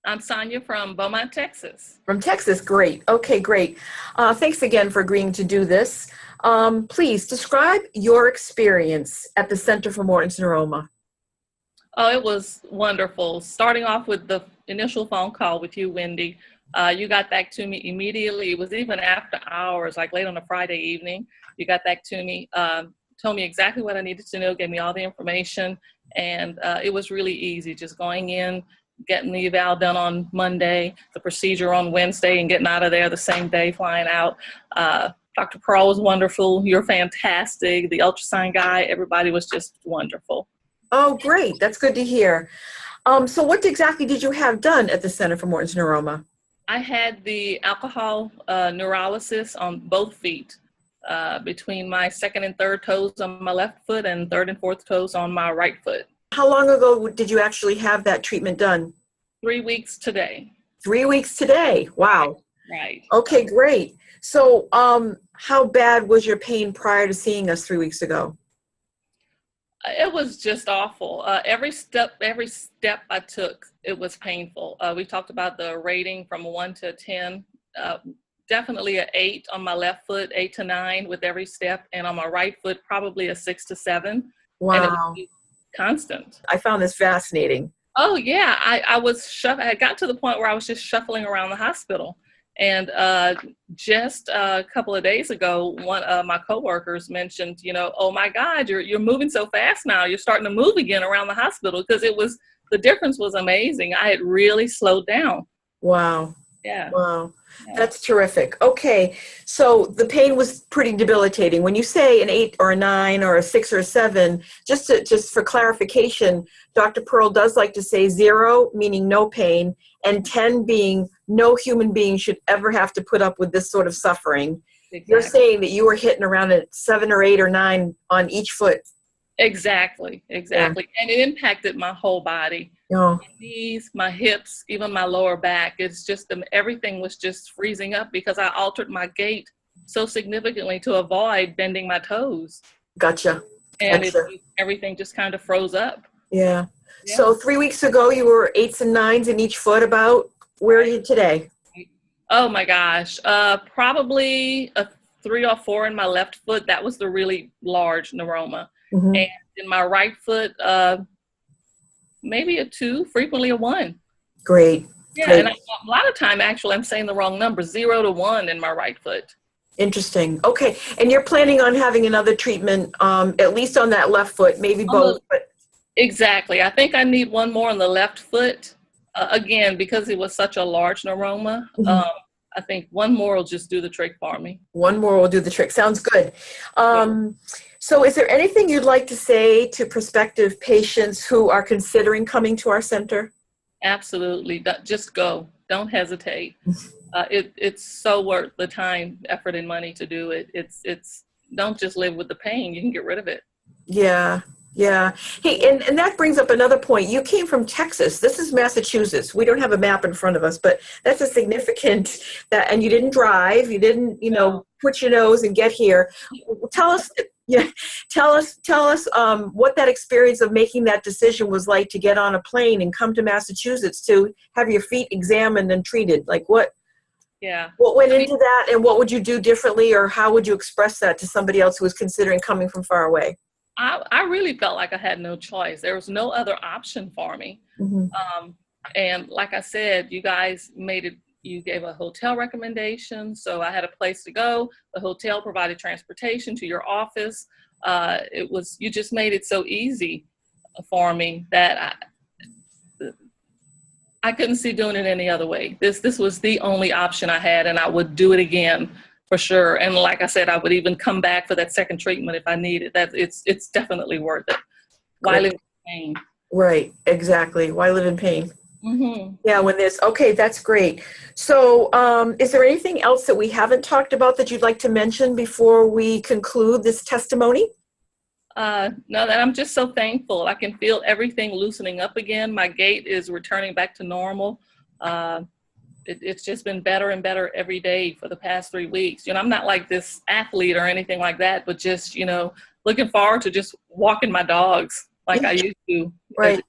I'm Sonia from Beaumont, Texas. From Texas, great. Okay, great. Thanks again for agreeing to do this. Please describe your experience at the Center for Morton's Neuroma. Oh, it was wonderful. Starting off with the initial phone call with you, Wendy, you got back to me immediately. It was even after hours, like late on a Friday evening. You got back to me, told me exactly what I needed to know, gave me all the information, and it was really easy, just going in, getting the eval done on Monday, the procedure on Wednesday, and getting out of there the same day, flying out. Dr. Pearl was wonderful. You're fantastic. The ultrasound guy, everybody was just wonderful. Oh, great. That's good to hear. So what exactly did you have done at the Center for Morton's Neuroma? I had the alcohol neurolysis on both feet, between my second and third toes on my left foot and third and fourth toes on my right foot. How long ago did you actually have that treatment done? 3 weeks today. 3 weeks today. Wow. Right. Okay, great. So how bad was your pain prior to seeing us 3 weeks ago? It was just awful. Every step I took, it was painful. We talked about the rating from 1 to 10. Definitely an 8 on my left foot, 8 to 9 with every step, and on my right foot, probably a 6 to 7. Wow. And it was constant. I found this fascinating. Oh yeah, I got to the point where I was just shuffling around the hospital. And just a couple of days ago, one of my coworkers mentioned, oh my God, you're moving so fast now. You're starting to move again around the hospital, because the difference was amazing. I had really slowed down. Wow. Yeah. Wow. Yeah. That's terrific. Okay. So the pain was pretty debilitating. When you say an 8 or a 9 or a 6 or a 7, just for clarification, Dr. Pearl does like to say 0, meaning no pain, and 10 being no human being should ever have to put up with this sort of suffering. Exactly. You're saying that you were hitting around at 7 or 8 or 9 on each foot. Exactly. Yeah. And it impacted my whole body. Oh. My knees, my hips, even my lower back. It's just everything was just freezing up because I altered my gait so significantly to avoid bending my toes. Gotcha. And everything just kind of froze up. Yeah. So 3 weeks ago, you were 8s and 9s in each foot about. Where are you today? Oh my gosh. Probably a 3 or 4 in my left foot. That was the really large neuroma. Mm-hmm. And in my right foot, maybe a 2, frequently a 1. Great. Yeah. Great. And a lot of time, actually, I'm saying the wrong number, 0 to 1 in my right foot. Interesting. Okay. And you're planning on having another treatment, at least on that left foot, maybe both. Exactly. I think I need one more on the left foot. Again, because it was such a large neuroma, mm-hmm. I think one more will just do the trick for me. One more will do the trick. Sounds good. So is there anything you'd like to say to prospective patients who are considering coming to our center? Absolutely. Just go. Don't hesitate. It's so worth the time, effort, and money to do it. It's don't just live with the pain. You can get rid of it. Yeah. Yeah. Hey, and that brings up another point. You came from Texas. This is Massachusetts. We don't have a map in front of us, but that's a significant and you didn't drive. You didn't, put your nose and get here. Tell us what that experience of making that decision was like to get on a plane and come to Massachusetts to have your feet examined and treated. Like what went into that, and what would you do differently, or how would you express that to somebody else who was considering coming from far away? I really felt like I had no choice. There was no other option for me. Mm-hmm. And like I said, you guys you gave a hotel recommendation. So I had a place to go. The hotel provided transportation to your office. You just made it so easy for me that I couldn't see doing it any other way. This was the only option I had, and I would do it again. For sure. And like I said, I would even come back for that second treatment if I needed. That it's definitely worth it. Why live in pain? Right, exactly. Why live in pain? Mm-hmm. Yeah, okay, that's great. So is there anything else that we haven't talked about that you'd like to mention before we conclude this testimony? No, that I'm just so thankful. I can feel everything loosening up again. My gait is returning back to normal. It's just been better and better every day for the past 3 weeks. I'm not like this athlete or anything like that, but just, looking forward to just walking my dogs like I used to. Right.